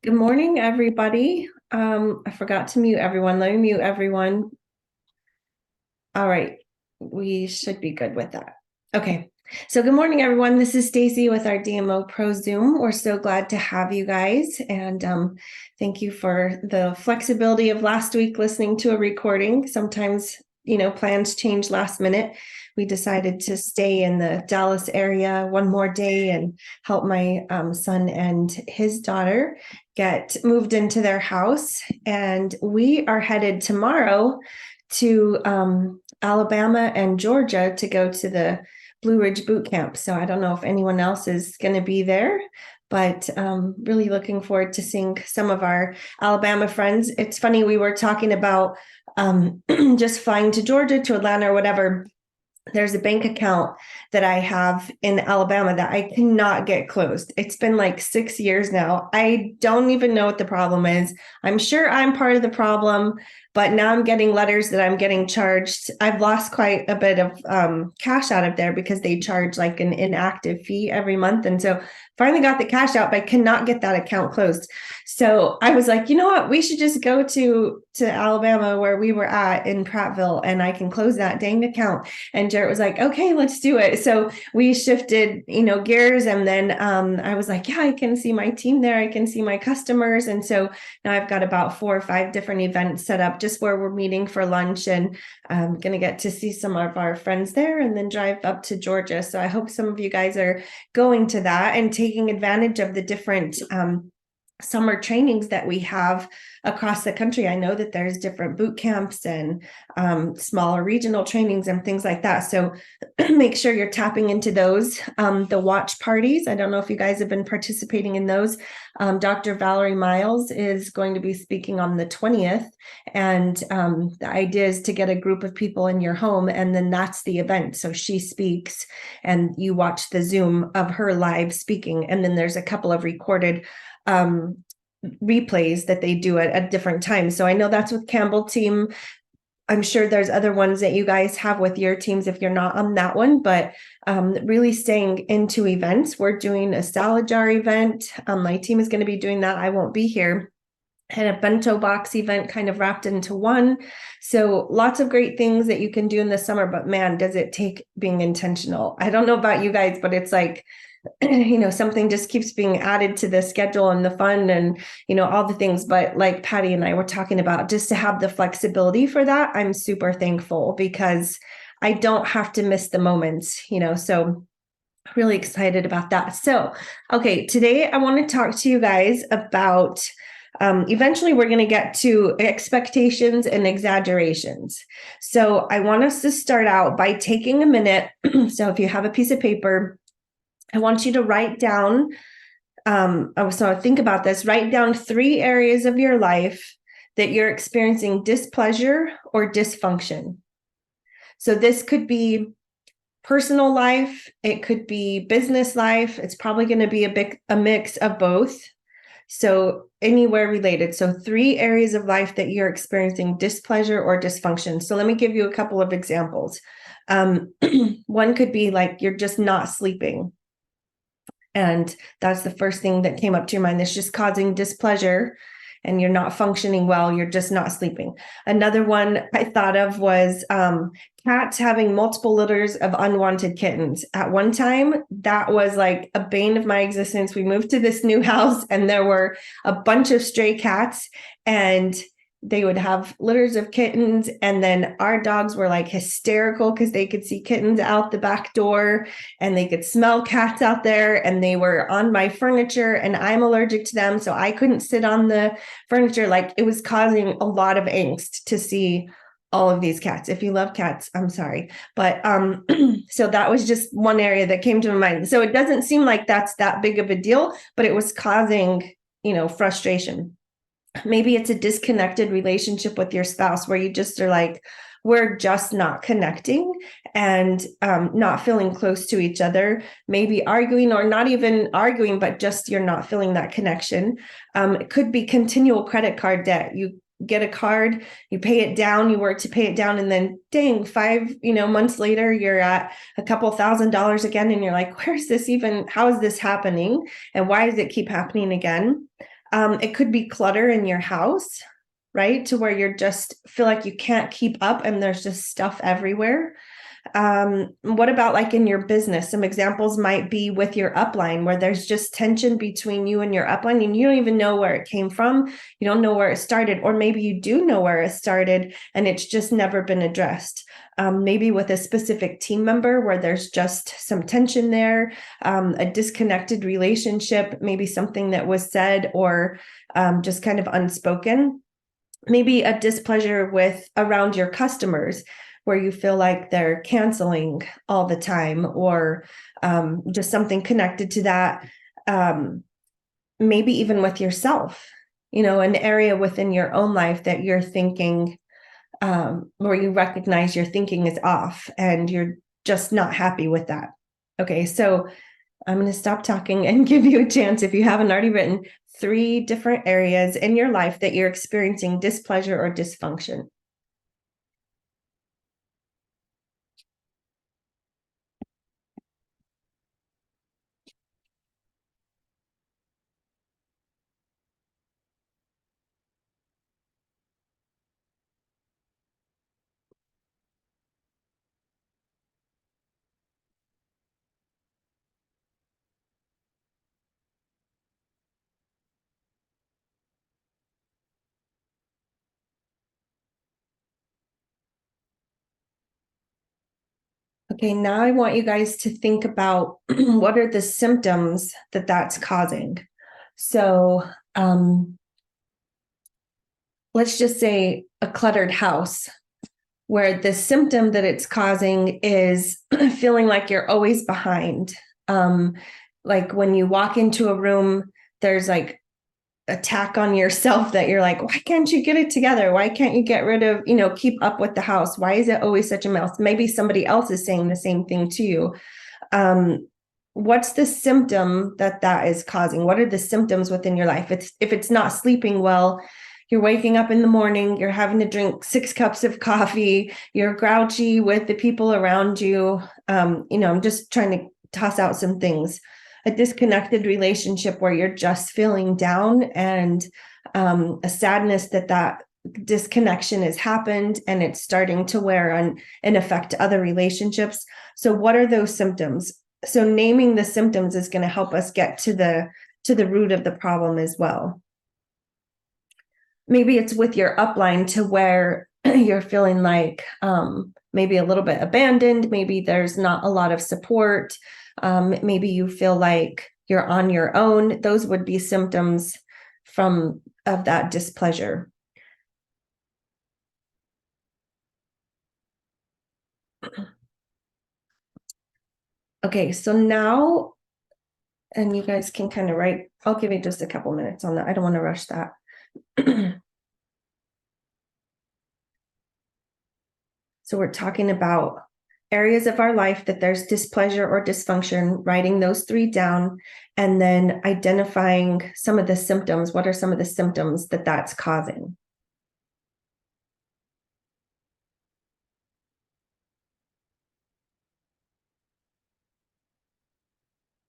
Good morning, everybody. I forgot to mute everyone. Let me mute everyone. All right, we should be good with that. Okay, so good morning, everyone. This is Stacy with our DMOpro Zoom. We're so glad to have you guys, and thank you for the flexibility of last week listening to a recording. Sometimes, plans change last minute. We decided to stay in the Dallas area one more day and help my son and his daughter get moved into their house. And we are headed tomorrow to Alabama and Georgia to go to the Blue Ridge Boot Camp. So I don't know if anyone else is going to be there, but really looking forward to seeing some of our Alabama friends. It's funny, we were talking about just flying to Georgia, to Atlanta or whatever. There's a bank account that I have in Alabama that I cannot get closed. It's been like 6 years now. I don't even know what the problem is. I'm sure I'm part of the problem, but now I'm getting letters that I'm getting charged. I've lost quite a bit of cash out of there because they charge like an inactive fee every month. And so finally got the cash out, but I cannot get that account closed. So I was like, you know what? We should just go to Alabama where we were at in Prattville and I can close that dang account. And Jarrett was like, okay, let's do it. So we shifted, gears. And then I was like, yeah, I can see my team there. I can see my customers. And so now I've got about 4 or 5 different events set up just where we're meeting for lunch, and I'm going to get to see some of our friends there and then drive up to Georgia. So I hope some of you guys are going to that and taking advantage of the different summer trainings that we have across the country. I know that there's different boot camps and smaller regional trainings and things like that. So make sure you're tapping into those. The watch parties, I don't know if you guys have been participating in those. Dr. Valerie Miles is going to be speaking on the 20th. And the idea is to get a group of people in your home, and then that's the event. So she speaks and you watch the Zoom of her live speaking. And then there's a couple of recorded replays that they do at different times. So I know that's with Campbell team. I'm sure there's other ones that you guys have with your teams if you're not on that one, but really staying into events. We're doing a salad jar event. My team is going to be doing that. I won't be here. And a bento box event kind of wrapped into one. So lots of great things that you can do in the summer, but man, does it take being intentional. I don't know about you guys, but it's like, something just keeps being added to the schedule and the fun and, all the things. But like Patty and I were talking about, just to have the flexibility for that, I'm super thankful because I don't have to miss the moments, so really excited about that. So, okay, today I want to talk to you guys about eventually we're going to get to expectations and exaggerations. So I want us to start out by taking a minute. So if you have a piece of paper, I want you to write down, so think about this, write down 3 areas of your life that you're experiencing displeasure or dysfunction. So this could be personal life, it could be business life, it's probably going to be a mix of both. So anywhere related. So 3 areas of life that you're experiencing displeasure or dysfunction. So let me give you a couple of examples. One could be like you're just not sleeping. And that's the first thing that came up to your mind. That's just causing displeasure and you're not functioning well. You're just not sleeping. Another one I thought of was cats having multiple litters of unwanted kittens. At one time, that was like a bane of my existence. We moved to this new house and there were a bunch of stray cats, and they would have litters of kittens. And then our dogs were like hysterical because they could see kittens out the back door and they could smell cats out there, and they were on my furniture and I'm allergic to them. So I couldn't sit on the furniture. Like, it was causing a lot of angst to see all of these cats. If you love cats, I'm sorry. But so that was just one area that came to my mind. So it doesn't seem like that's that big of a deal, but it was causing, frustration. Maybe it's a disconnected relationship with your spouse where you just are like, we're just not connecting and not feeling close to each other, maybe arguing or not even arguing, but just you're not feeling that connection. It could be continual credit card debt. get a card, you pay it down, you work to pay it down, and then dang, 5 months later, you're at a couple $1,000s again, and you're like, where's this even, how is this happening? And why does it keep happening again? It could be clutter in your house, right? To where you're just feel like you can't keep up and there's just stuff everywhere. What about like in your business? Some examples might be with your upline where there's just tension between you and your upline and you don't even know where it came from. You don't know where it started, or maybe you do know where it started and it's just never been addressed. Maybe with a specific team member where there's just some tension there, a disconnected relationship, maybe something that was said or just kind of unspoken. Maybe a displeasure with around your customers where you feel like they're canceling all the time, or just something connected to that. Maybe even with yourself, an area within your own life that you're thinking, where you recognize your thinking is off and you're just not happy with that. Okay, so I'm going to stop talking and give you a chance, if you haven't already written, 3 different areas in your life that you're experiencing displeasure or dysfunction. Okay, now I want you guys to think about what are the symptoms that that's causing. So let's just say a cluttered house, where the symptom that it's causing is feeling like you're always behind. Like when you walk into a room, there's like attack on yourself that you're like, why can't you get it together? Why can't you get rid of, keep up with the house? Why is it always such a mess? Maybe somebody else is saying the same thing to you. What's the symptom that is causing? What are the symptoms within your life? If it's not sleeping well, you're waking up in the morning, you're having to drink 6 cups of coffee, you're grouchy with the people around you. I'm just trying to toss out some things. A disconnected relationship where you're just feeling down, and a sadness that disconnection has happened and it's starting to wear on and affect other relationships. So what are those symptoms? So naming the symptoms is going to help us get to the root of the problem as well. Maybe it's with your upline to where you're feeling like maybe a little bit abandoned. Maybe there's not a lot of support. Maybe you feel like you're on your own. Those would be symptoms of that displeasure. Okay, so now, and you guys can kind of write, I'll give you just a couple minutes on that. I don't want to rush that. So we're talking about areas of our life that there's displeasure or dysfunction, writing those 3 down, and then identifying some of the symptoms. What are some of the symptoms that that's causing?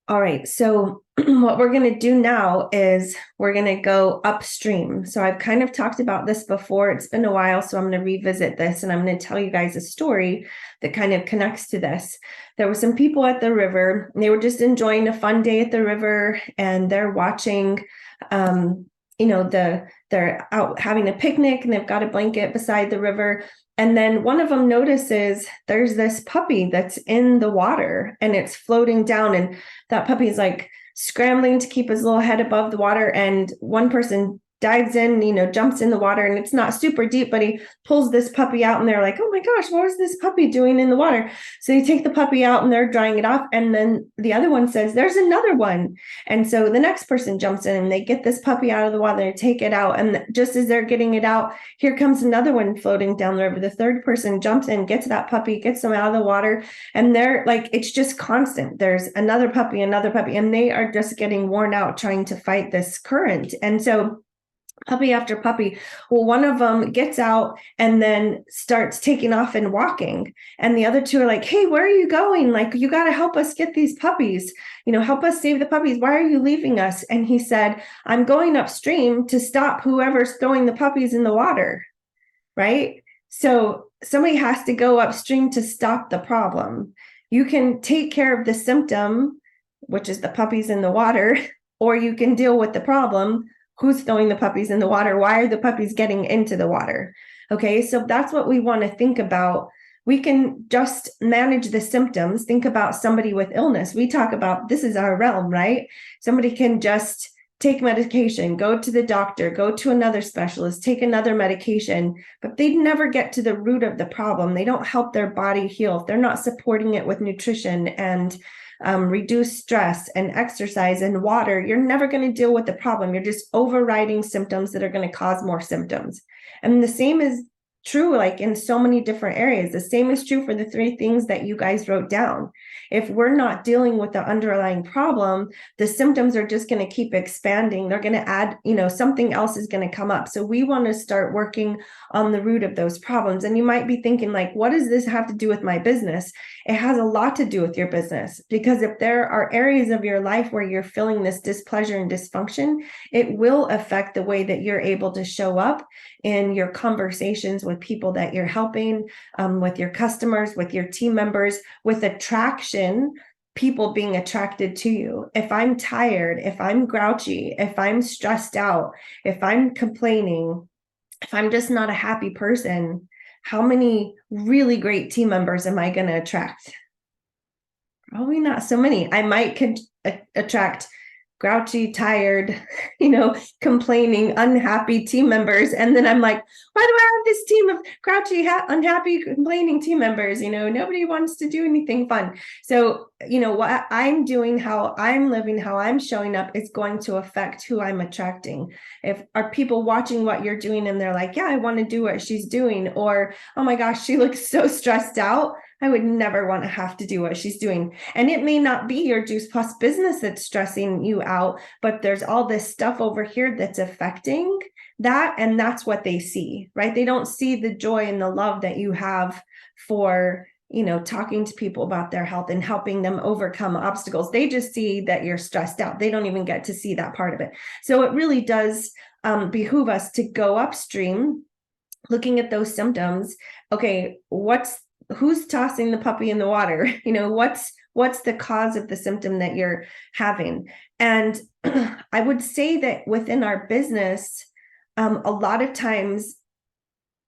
All right, so what we're going to do now is we're going to go upstream. So I've kind of talked about this before. It's been a while, so I'm going to revisit this, and I'm going to tell you guys a story that kind of connects to this. There were some people at the river, and they were just enjoying a fun day at the river, and they're watching, they're out having a picnic, and they've got a blanket beside the river. And then one of them notices there's this puppy that's in the water and it's floating down, and that puppy is like scrambling to keep his little head above the water. And one person dives in, jumps in the water, and it's not super deep, but he pulls this puppy out, and they're like, oh my gosh, what was this puppy doing in the water? So they take the puppy out and they're drying it off. And then the other one says, there's another one. And so the next person jumps in and they get this puppy out of the water, they take it out. And just as they're getting it out, here comes another one floating down the river. The third person jumps in, gets that puppy, gets them out of the water. And they're like, it's just constant. There's another puppy, and they are just getting worn out trying to fight this current. And so puppy after puppy. Well, one of them gets out and then starts taking off and walking. And the other two are like, hey, where are you going? Like, you got to help us get these puppies, help us save the puppies. Why are you leaving us? And he said, I'm going upstream to stop whoever's throwing the puppies in the water. Right. So somebody has to go upstream to stop the problem. You can take care of the symptom, which is the puppies in the water, or you can deal with the problem. Who's throwing the puppies in the water? Why are the puppies getting into the water? Okay, so that's what we want to think about. We can just manage the symptoms. Think about somebody with illness. We talk about, this is our realm, right? Somebody can just take medication, go to the doctor, go to another specialist, take another medication, but they never get to the root of the problem. They don't help their body heal. If they're not supporting it with nutrition and reduce stress and exercise and water, you're never going to deal with the problem. You're just overriding symptoms that are going to cause more symptoms. And the same is true, like in so many different areas. The same is true for the 3 things that you guys wrote down. If we're not dealing with the underlying problem, the symptoms are just going to keep expanding. They're going to add, something else is going to come up. So we want to start working on the root of those problems. And you might be thinking, like, what does this have to do with my business? It has a lot to do with your business, because if there are areas of your life where you're feeling this displeasure and dysfunction, it will affect the way that you're able to show up in your conversations with people that you're helping, with your customers, with your team members, with attraction, people being attracted to you. If I'm tired, if I'm grouchy, if I'm stressed out, if I'm complaining, if I'm just not a happy person, how many really great team members am I going to attract? Probably not so many. I might attract grouchy, tired, complaining, unhappy team members. And then I'm like, why do I have this team of grouchy, unhappy, complaining team members? Nobody wants to do anything fun. So, what I'm doing, how I'm living, how I'm showing up is going to affect who I'm attracting. If are people watching what you're doing and they're like, yeah, I want to do what she's doing, or, oh my gosh, she looks so stressed out, I would never want to have to do what she's doing. And it may not be your Juice Plus business that's stressing you out, but there's all this stuff over here that's affecting that. And that's what they see, right? They don't see the joy and the love that you have for, talking to people about their health and helping them overcome obstacles. They just see that you're stressed out. They don't even get to see that part of it. So it really does behoove us to go upstream, looking at those symptoms. Okay, who's tossing the puppy in the water? What's the cause of the symptom that you're having? And I would say that within our business, a lot of times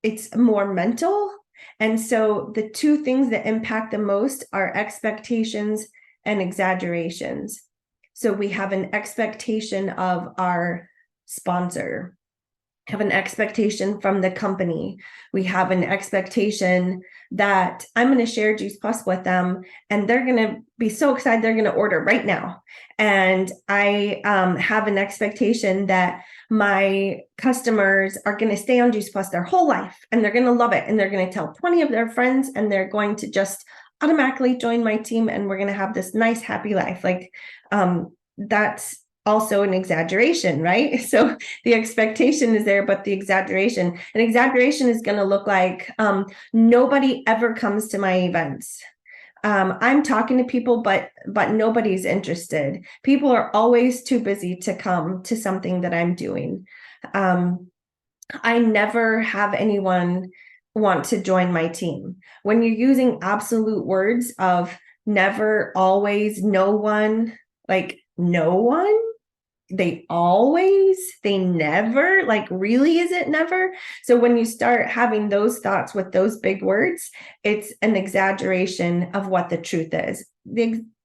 it's more mental. And so the 2 things that impact the most are expectations and exaggerations. So we have an expectation of our sponsor, have an expectation from the company. We have an expectation that I'm going to share Juice Plus with them, and they're going to be so excited they're going to order right now. And I have an expectation that my customers are going to stay on Juice Plus their whole life, and they're going to love it, and they're going to tell 20 of their friends, and they're going to just automatically join my team, and we're going to have this nice, happy life. Like, that's also an exaggeration, right? So the expectation is there, but the exaggeration, an exaggeration is going to look like nobody ever comes to my events. I'm talking to people, but nobody's interested. People are always too busy to come to something that I'm doing. I never have anyone want to join my team. When you're using absolute words of never, always, no one, like no one, they always, they never, like, really, is it never? So when you start having those thoughts with those big words, it's an exaggeration of what the truth is.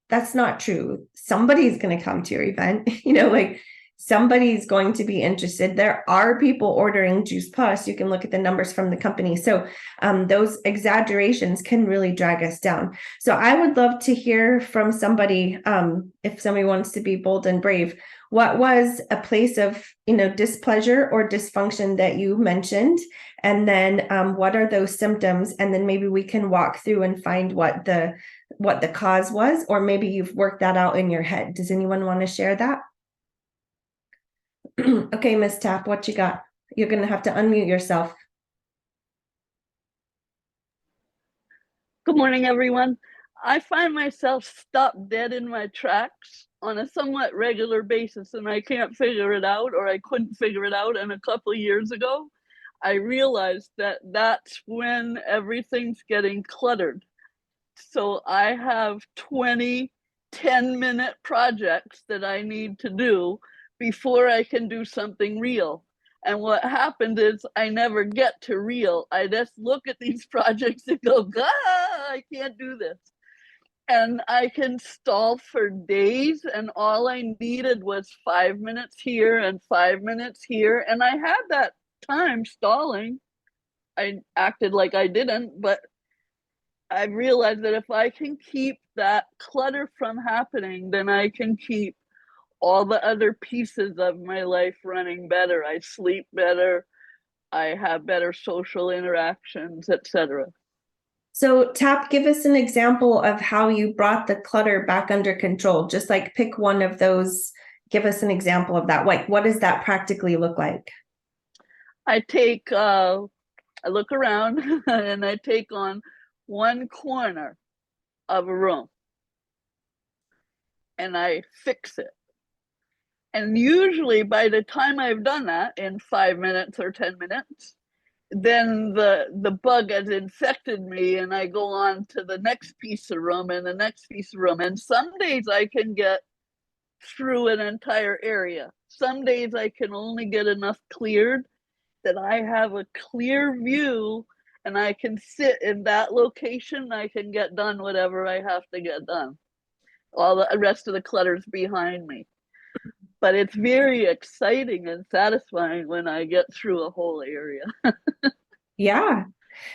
That's not true. Somebody's going to come to your event, like somebody's going to be interested. There are people ordering Juice Plus. You can look at the numbers from the company. So those exaggerations can really drag us down. So I would love to hear from somebody, if somebody wants to be bold and brave. What was a place of, displeasure or dysfunction that you mentioned? And then what are those symptoms? And then maybe we can walk through and find what the cause was, or maybe you've worked that out in your head. Does anyone want to share that? Okay, Miss Tapp, what you got? You're going to have to unmute yourself. Good morning, everyone. I find myself stopped dead in my tracks on a somewhat regular basis, and I can't figure it out, or I couldn't figure it out. And a couple of years ago, I realized that that's when everything's getting cluttered. So I have 20 10-minute projects that I need to do before I can do something real. And what happened is I never get to real. I just look at these projects and go, I can't do this. And I can stall for days. And all I needed was 5 minutes here and 5 minutes here. And I had that time stalling. I acted like I didn't, but I realized that if I can keep that clutter from happening, then I can keep all the other pieces of my life running better. I sleep better, I have better social interactions, etc. So, Tap, give us an example of how you brought the clutter back under control. Just like pick one of those. Give us an example of that. Like, what does that practically look like? I look around and I take on one corner of a room and I fix it. And usually by the time I've done that in 5 minutes or 10 minutes, then the bug has infected me and I go on to the next piece of room and the next piece of room. And some days I can get through an entire area. Some days I can only get enough cleared that I have a clear view and I can sit in that location. I can get done whatever I have to get done. All the rest of the clutter's behind me. But it's very exciting and satisfying when I get through a whole area. Yeah.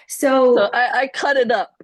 So So, I cut it up.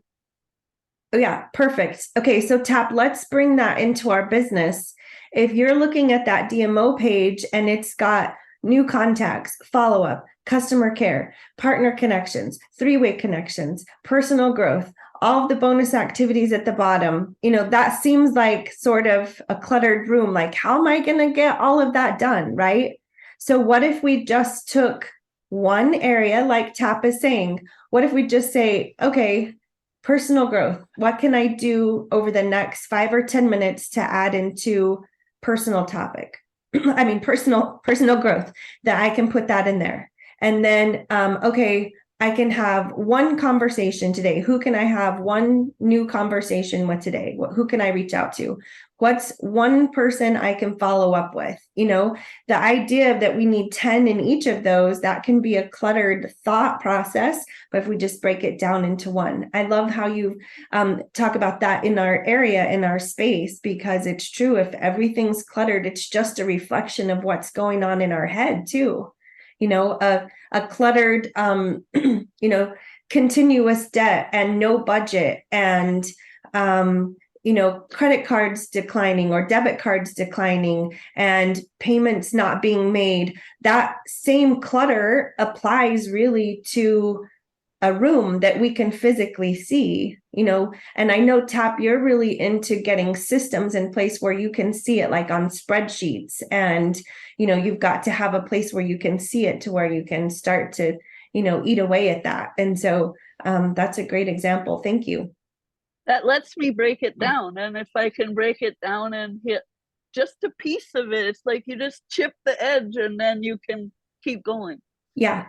oh, yeah, perfect. Okay, so Tap, let's bring that into our business. If you're looking at that DMO page and it's got new contacts, follow up, customer care, partner connections, three-way connections, personal growth, all of the bonus activities at the bottom, that seems like sort of a cluttered room. Like, how am I going to get all of that done? Right. So, what if we just took one area, like Tap is saying? What if we just say, okay, personal growth, what can I do over the next 5 or 10 minutes to add into personal topic? I mean, personal growth, that I can put that in there. And then, okay, I can have one conversation today. Who can I have one new conversation with today? Who can I reach out to? What's one person I can follow up with? The idea that we need 10 in each of those, that can be a cluttered thought process. But if we just break it down into one, I love how you talk about that in our area, in our space, because it's true. If everything's cluttered, it's just a reflection of what's going on in our head too. A cluttered, continuous debt and no budget and, credit cards declining or debit cards declining and payments not being made. That same clutter applies really to a room that we can physically see, and I know, Tap, you're really into getting systems in place where you can see it, like on spreadsheets, and you've got to have a place where you can see it to where you can start to eat away at that. And so that's a great example. Thank you. That lets me break it down. And if I can break it down and hit just a piece of it, it's like you just chip the edge and then you can keep going. Yeah.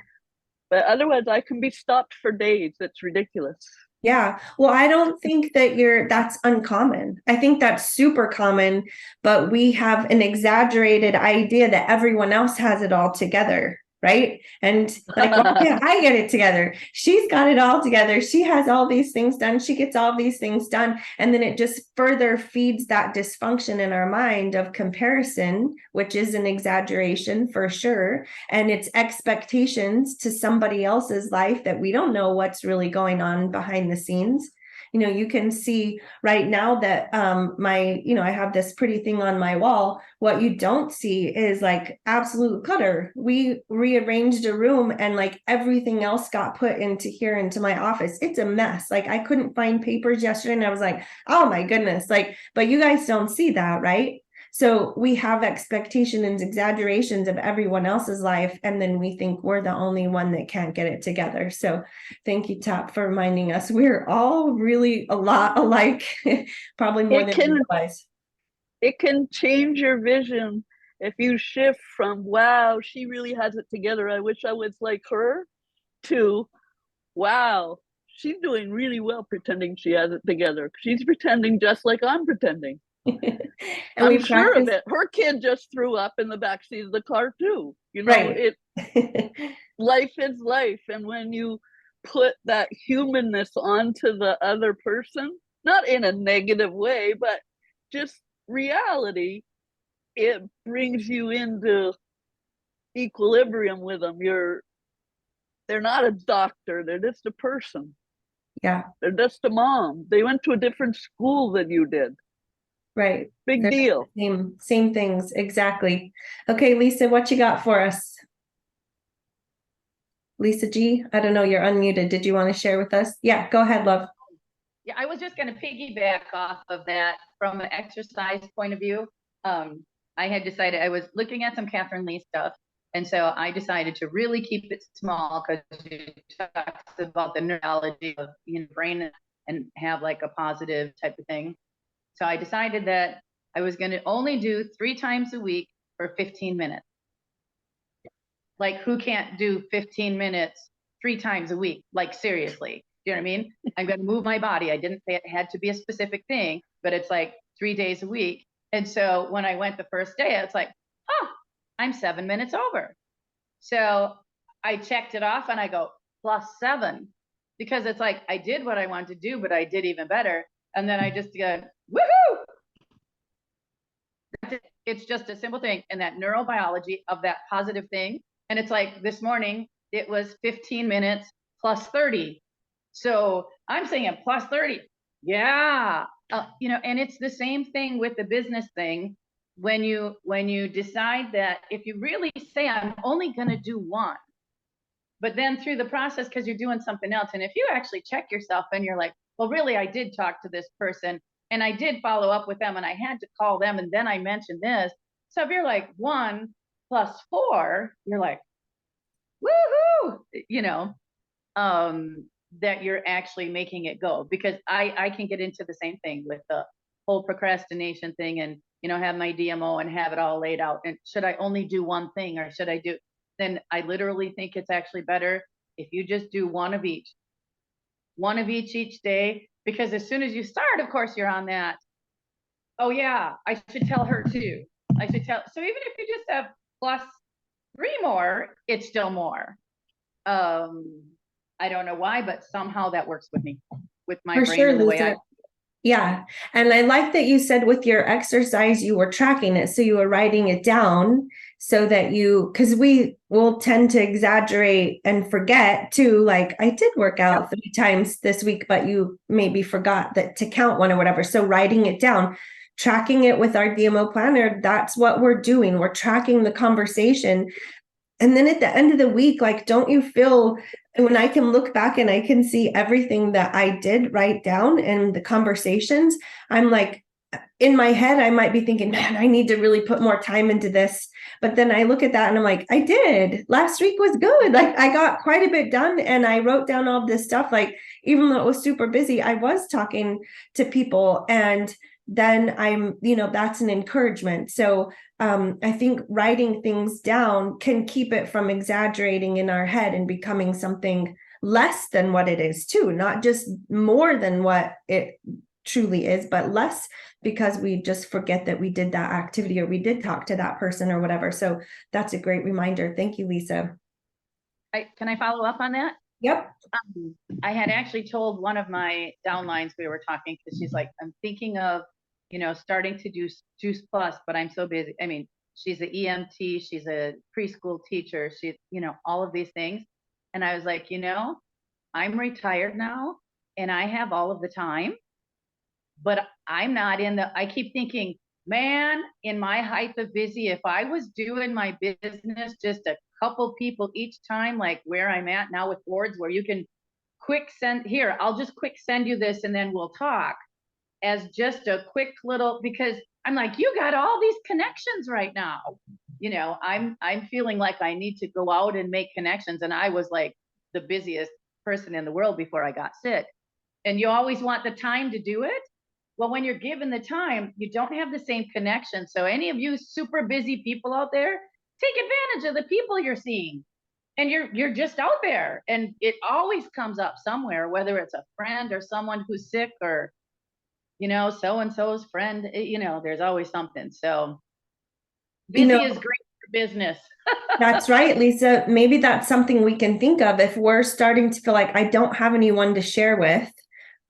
But otherwise I can be stopped for days. It's ridiculous. Yeah. Well, I don't think that's uncommon. I think that's super common, but we have an exaggerated idea that everyone else has it all together. Right. And like, why can't I get it together? She's got it all together. She has all these things done. She gets all these things done. And then it just further feeds that dysfunction in our mind of comparison, which is an exaggeration for sure. And it's expectations to somebody else's life that we don't know what's really going on behind the scenes. You can see right now that I have this pretty thing on my wall. What you don't see is like absolute clutter. We rearranged a room and like everything else got put into here, into my office. It's a mess. Like I couldn't find papers yesterday and I was like, oh my goodness. Like, but you guys don't see that, right? So we have expectations and exaggerations of everyone else's life, and then we think we're the only one that can't get it together. So thank you, Tap, for reminding us we're all really a lot alike, probably more than we realize. It can change your vision if you shift from, wow, she really has it together, I wish I was like her, to, wow, she's doing really well pretending she has it together. She's pretending just like I'm pretending. And I'm we sure of practice, it. Her kid just threw up in the backseat of the car too. You know, right. life is life. And when you put that humanness onto the other person, not in a negative way, but just reality, it brings you into equilibrium with them. They're not a doctor, they're just a person. Yeah, They're just a mom. They went to a different school than you did. right. Big They're deal. same things, exactly. Okay, Lisa, what you got for us? Lisa G, I don't know, you're unmuted. Did you want to share with us? Yeah, go ahead, love. Yeah, I was just going to piggyback off of that from an exercise point of view. I had decided, I was looking at some Catherine Lee stuff. And so I decided to really keep it small, because she talks about the neurology of, brain, and have like a positive type of thing. So I decided that I was going to only do 3 times a week for 15 minutes. Like, who can't do 15 minutes 3 times a week? Like, seriously, you know what I mean? I'm going to move my body. I didn't say it had to be a specific thing, but it's like 3 days a week. And so when I went the first day, it's like, oh, I'm 7 minutes over. So I checked it off and I go, +7, because it's like, I did what I wanted to do, but I did even better. And then I just go, woohoo! It's just a simple thing. And that neurobiology of that positive thing. And it's like this morning, it was 15 minutes +30. So I'm saying it +30. Yeah. And it's the same thing with the business thing. When you decide that, if you really say, I'm only going to do one, but then through the process, because you're doing something else, and if you actually check yourself and you're like, well, really, I did talk to this person and I did follow up with them and I had to call them and then I mentioned this. So if you're like 1 + 4, you're like, woohoo, that you're actually making it go. Because I can get into the same thing with the whole procrastination thing, and have my DMO and have it all laid out. And should I only do one thing, or should I do? Then I literally think it's actually better if you just do one of each each day. Because as soon as you start, of course, you're on that. Oh yeah, I should tell her too. I should tell. So even if you just have +3 more, it's still more. I don't know why, but somehow that works with me, with my For brain sure, and the way Lisa. Yeah. And I like that you said with your exercise, you were tracking it. So you were writing it down so that because we will tend to exaggerate and forget too. Like, I did work out 3 times this week, but you maybe forgot that to count one or whatever. So writing it down, tracking it with our DMO planner, that's what we're doing. We're tracking the conversation. And then at the end of the week, like, don't you feel when I can look back and I can see everything that I did write down and the conversations, I'm like, in my head, I might be thinking, man, I need to really put more time into this. But then I look at that and I'm like, I did. Last week was good. Like, I got quite a bit done and I wrote down all this stuff. Like, even though it was super busy, I was talking to people, and then that's an encouragement. So I think writing things down can keep it from exaggerating in our head and becoming something less than what it is too, not just more than what it truly is, but less, because we just forget that we did that activity or we did talk to that person or whatever. So that's a great reminder. Thank you, Lisa. Can I follow up on that? Yep. I had actually told one of my downlines, we were talking, because she's like, I'm thinking of, starting to do Juice Plus, but I'm so busy. I mean, she's an EMT, she's a preschool teacher, she's, all of these things. And I was like, I'm retired now and I have all of the time, but I'm not I keep thinking, man, in my height of busy, if I was doing my business just a couple people each time, like where I'm at now with boards, where you can I'll just quick send you this and then we'll talk, as just a quick little, because I'm like, you got all these connections right now. You know, I'm feeling like I need to go out and make connections. And I was like the busiest person in the world before I got sick. And you always want the time to do it. Well, when you're given the time, you don't have the same connection. So any of you super busy people out there, take advantage of the people you're seeing. And you're just out there. And it always comes up somewhere, whether it's a friend or someone who's sick or, you know, so and so's friend, you know, there's always something. So busy is great for business. That's right, Lisa. Maybe that's something we can think of if we're starting to feel like I don't have anyone to share with.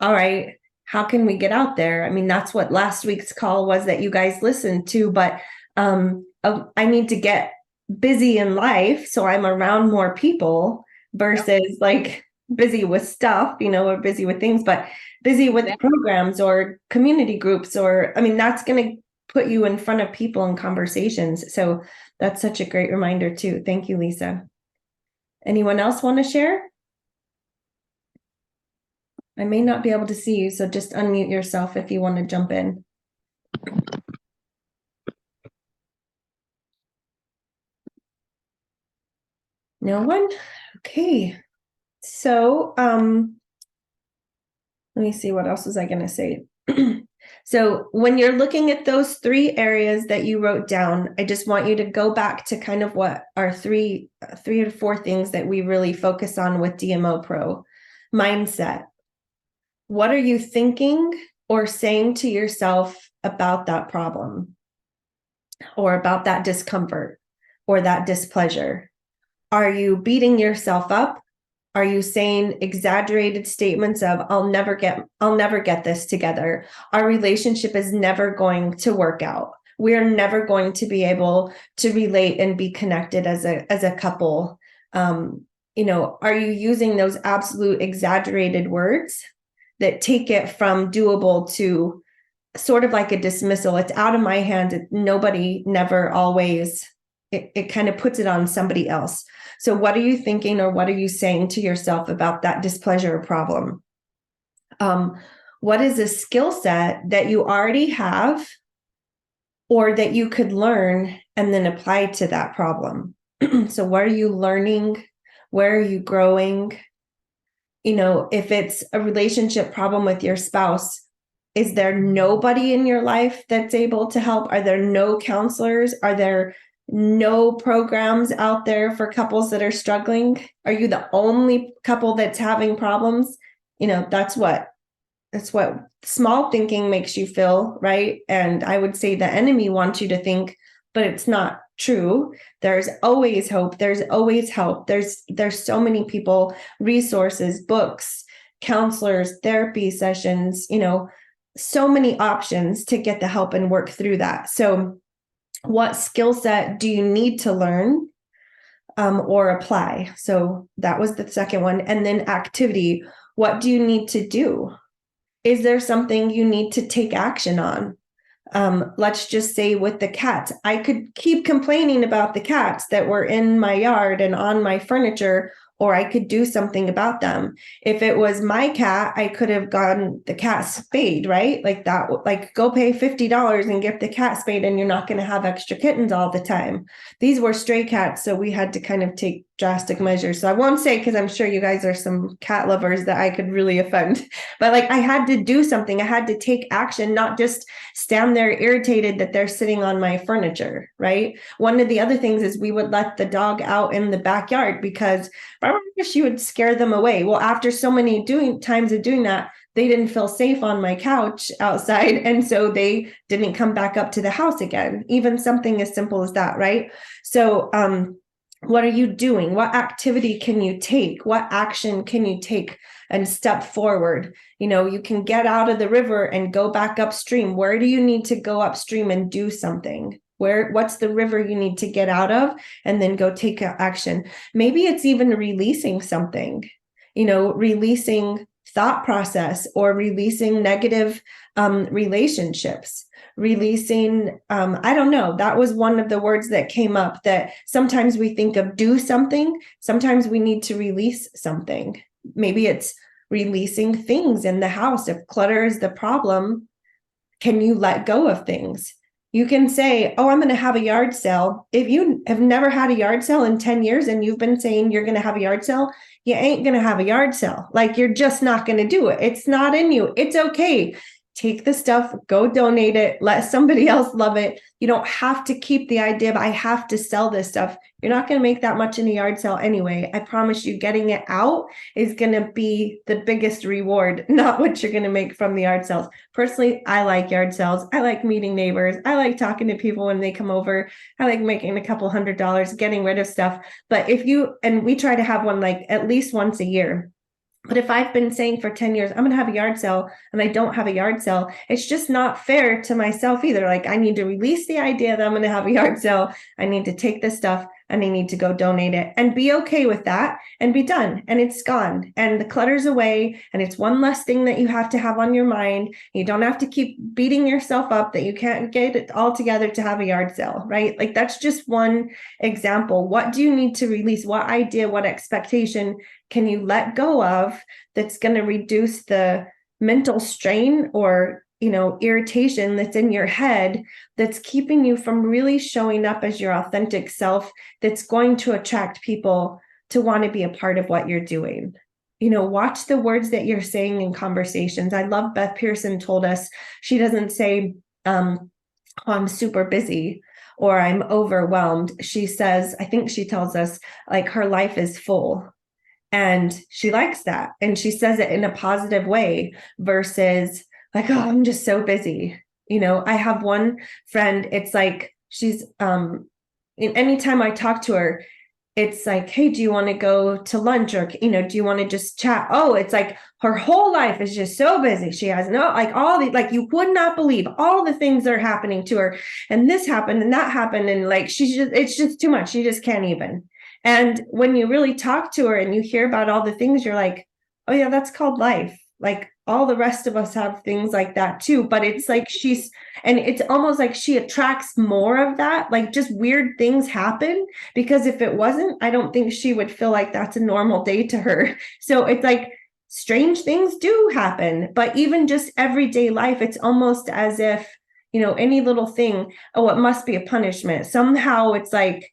All right, how can we get out there? I mean, that's what last week's call was that you guys listened to, but I need to get busy in life so I'm around more people versus like busy with stuff, you know, or busy with things, but busy with programs or community groups, or I mean, that's going to put you in front of people in conversations. So that's such a great reminder too. Thank you, Lisa. Anyone else want to share? I may not be able to see you, so just unmute yourself if you want to jump in. No one? Okay. So, let me see, what else was I going to say? So when you're looking at those 3 areas that you wrote down, I just want you to go back to kind of what are three or 4 things that we really focus on with DMOpro. Mindset. What are you thinking or saying to yourself about that problem or about that discomfort or that displeasure? Are you beating yourself up? Are you saying exaggerated statements of I'll never get this together? Our relationship is never going to work out. We're never going to be able to relate and be connected as a couple. You know, are you using those absolute exaggerated words that take it from doable to sort of like a dismissal? It's out of my hands. Nobody, never, always. It kind of puts it on somebody else. So what are you thinking or what are you saying to yourself about that displeasure or problem? What is a skill set that you already have or that you could learn and then apply to that problem? So what are you learning? Where are you growing? You know, if it's a relationship problem with your spouse, is there nobody in your life that's able to help? Are there no counselors? Are there no programs out there for couples that are struggling? Are you the only couple that's having problems? You know, that's what small thinking makes you feel, right? And I would say the enemy wants you to think, but it's not true. There's always hope. There's always help. There's so many people, resources, books, counselors, therapy sessions, you know, so many options to get the help and work through that. So what skill set do you need to learn or apply? So that was the second one. And then activity. What do you need to do? Is there something you need to take action on? Let's just say with the cats, I could keep complaining about the cats that were in my yard and on my furniture, or I could do something about them. If it was my cat, I could have gotten the cat spayed, right? Like that, like go pay $50 and get the cat spayed, and you're not going to have extra kittens all the time. These were stray cats, so we had to kind of take drastic measures. So I won't say, because I'm sure you guys are some cat lovers that I could really offend, but like I had to do something. I had to take action, not just stand there irritated that they're sitting on my furniture, right? One of the other things is we would let the dog out in the backyard because she would scare them away. Well, after so many times of doing that, they didn't feel safe on my couch outside. And so they didn't come back up to the house again. Even something as simple as that, right? So, what are you doing? What activity can you take? What action can you take and step forward? You know, you can get out of the river and go back upstream. Where do you need to go upstream and do something? What's the river you need to get out of and then go take action? Maybe it's even releasing something, you know, releasing thought process or releasing negative relationships. Releasing, I don't know, that was one of the words that came up, that sometimes we think of do something, sometimes we need to release something. Maybe it's releasing things in the house. If clutter is the problem, can you let go of things? You can say, oh, I'm going to have a yard sale. If you have never had a yard sale in 10 years and you've been saying you're going to have a yard sale, you ain't going to have a yard sale. Like, you're just not going to do it. It's not in you. It's okay. Take the stuff, go donate it, let somebody else love it. You don't have to keep the idea of I have to sell this stuff. You're not going to make that much in a yard sale anyway. I promise you, getting it out is going to be the biggest reward, not what you're going to make from the yard sales. Personally, I like yard sales. I like meeting neighbors. I like talking to people when they come over. I like making a couple $100, getting rid of stuff. But and we try to have one like at least once a year. But if I've been saying for 10 years, I'm going to have a yard sale and I don't have a yard sale, it's just not fair to myself either. Like, I need to release the idea that I'm going to have a yard sale. I need to take this stuff and I need to go donate it and be okay with that and be done. And it's gone and the clutter's away. And it's one less thing that you have to have on your mind. You don't have to keep beating yourself up that you can't get it all together to have a yard sale, right? Like, that's just one example. What do you need to release? What idea, what expectation can you let go of that's going to reduce the mental strain or, irritation that's in your head that's keeping you from really showing up as your authentic self, that's going to attract people to want to be a part of what you're doing. Watch the words that you're saying in conversations. I love Beth Pearson told us, she doesn't say, oh, I'm super busy or I'm overwhelmed. She says, I think she tells us, like, her life is full. And she likes that. And she says it in a positive way versus like, oh, I'm just so busy. I have one friend, it's like, she's, anytime I talk to her, it's like, hey, do you want to go to lunch or, do you want to just chat? Oh, it's like her whole life is just so busy. She has all the, like, you would not believe all the things that are happening to her. And this happened and that happened. And like, it's just too much. She just can't even. And when you really talk to her and you hear about all the things, you're like, oh yeah, that's called life. Like, all the rest of us have things like that too. But it's like and it's almost like she attracts more of that. Like, just weird things happen, because if it wasn't, I don't think she would feel like that's a normal day to her. So it's like, strange things do happen, but even just everyday life, it's almost as if, any little thing, oh, it must be a punishment. Somehow it's like,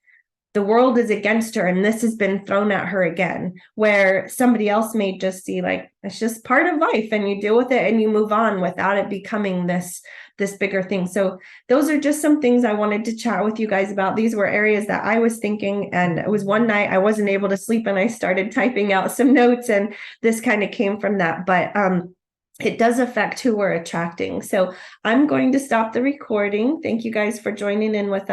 the world is against her and this has been thrown at her again, where somebody else may just see like, it's just part of life and you deal with it and you move on without it becoming this bigger thing. So those are just some things I wanted to chat with you guys about. These were areas that I was thinking, and it was one night I wasn't able to sleep and I started typing out some notes, and this kind of came from that. But it does affect who we're attracting. So I'm going to stop the recording. Thank you guys for joining in with us.